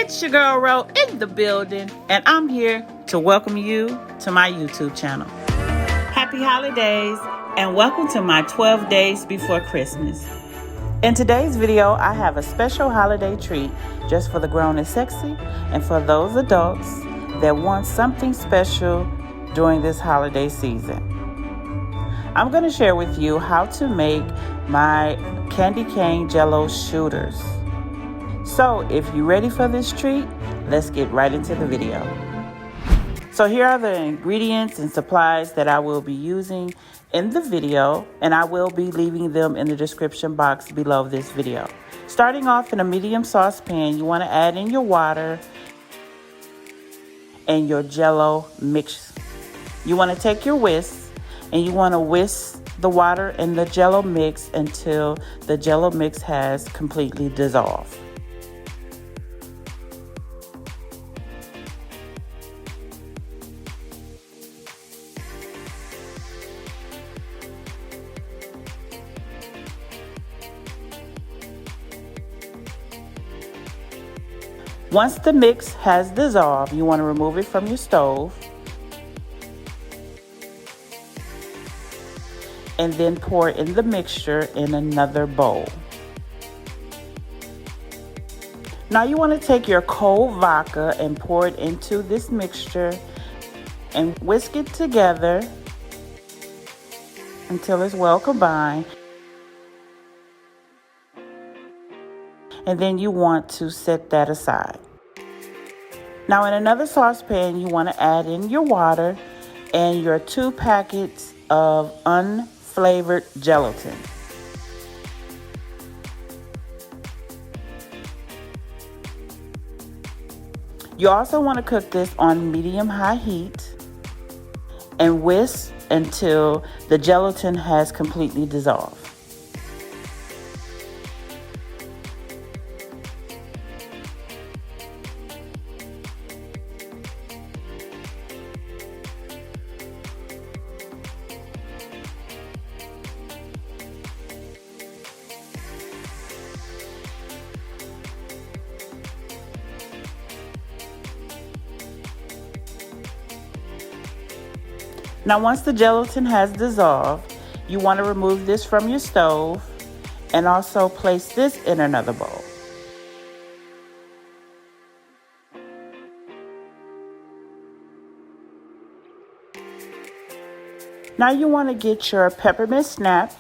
It's your girl Ro in the building, and I'm here to welcome you to my YouTube channel. Happy holidays, and welcome to my 12 days before Christmas. In today's video, I have a special holiday treat just for the grown and sexy, and for those adults that want something special during this holiday season. I'm going to share with you how to make my Candy Cane Jello Shooters. So if you're ready for this treat, let's get right into the video. So here are the ingredients and supplies that I will be using in the video, and I will be leaving them in the description box below this video. Starting off in a medium saucepan, you want to add in your water and your Jell-O mix. You want to take your whisk and you want to whisk the water and the Jell-O mix until the Jell-O mix has completely dissolved. Once the mix has dissolved, you want to remove it from your stove and then pour in the mixture in another bowl. Now you want to take your cold vodka and pour it into this mixture and whisk it together until it's well combined. And then you want to set that aside. Now in another saucepan, you want to add in your water and your 2 packets of unflavored gelatin. You also want to cook this on medium-high heat and whisk until the gelatin has completely dissolved. Now once the gelatin has dissolved, you want to remove this from your stove and also place this in another bowl. Now you want to get your peppermint schnapps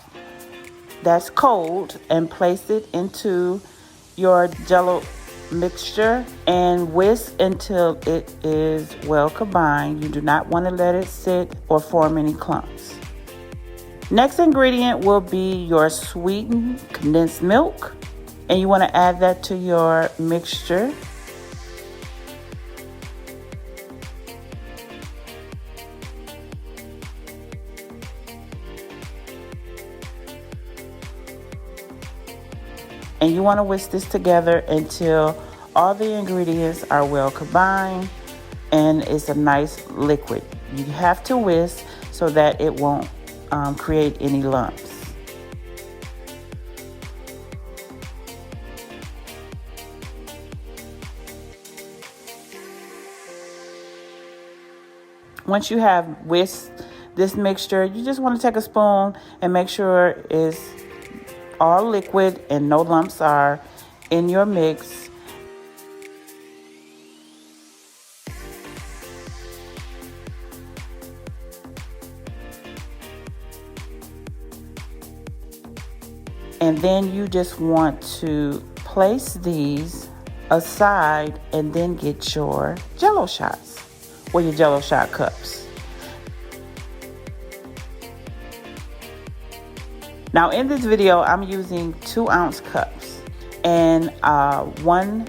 that's cold and place it into your Jell-O mixture and whisk until it is well combined. You do not want to let it sit or form any clumps. Next ingredient will be your sweetened condensed milk, and you want to add that to your mixture. And you want to whisk this together until all the ingredients are well combined and it's a nice liquid. You have to whisk so that it won't create any lumps. Once you have whisked this mixture, you just want to take a spoon and make sure it's all liquid and no lumps are in your mix. And then you just want to place these aside and then get your Jell-O shots or your Jell-O shot cups. Now in this video, I'm using 2-ounce cups and 1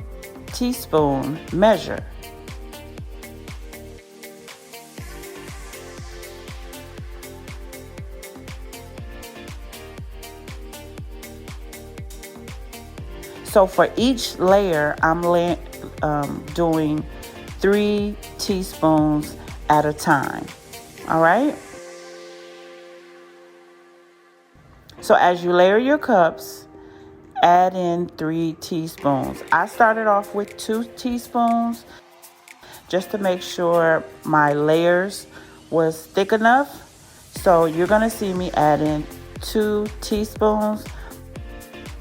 teaspoon measure. So for each layer, I'm doing 3 teaspoons at a time. All right. So as you layer your cups add in 3 teaspoons. I started off with 2 teaspoons just to make sure my layers was thick enough. So you're gonna see me add in 2 teaspoons.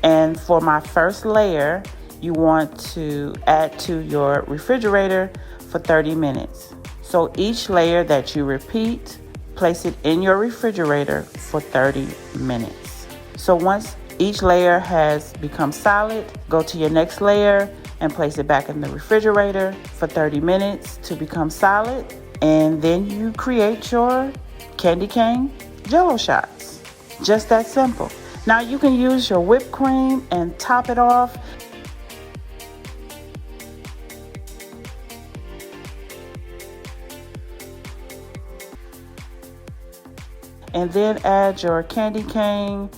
And for my first layer, you want to add to your refrigerator for 30 minutes. So each layer that you repeat, place it in your refrigerator for 30 minutes. So once each layer has become solid, go to your next layer and place it back in the refrigerator for 30 minutes to become solid. And then you create your candy cane Jello shots. Just that simple. Now you can use your whipped cream and top it off. And then add your candy cane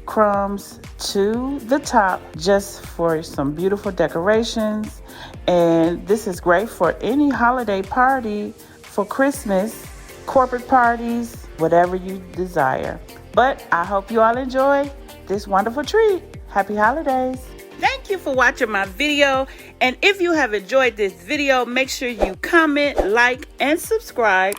crumbs to the top just for some beautiful decorations. And this is great for any holiday party, for Christmas, corporate parties, whatever you desire. But I hope you all enjoy this wonderful treat. Happy holidays. Thank you for watching my video. And if you have enjoyed this video, make sure you comment, like, and subscribe.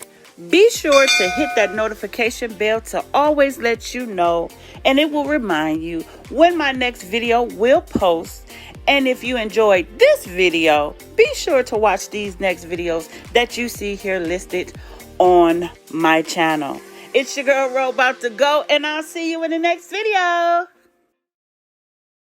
Be sure to hit that notification bell to always let you know, and it will remind you when my next video will post. And if you enjoyed this video, be sure to watch these next videos that you see here listed on my channel. It's your girl Ro about to go, and I'll see you in the next video.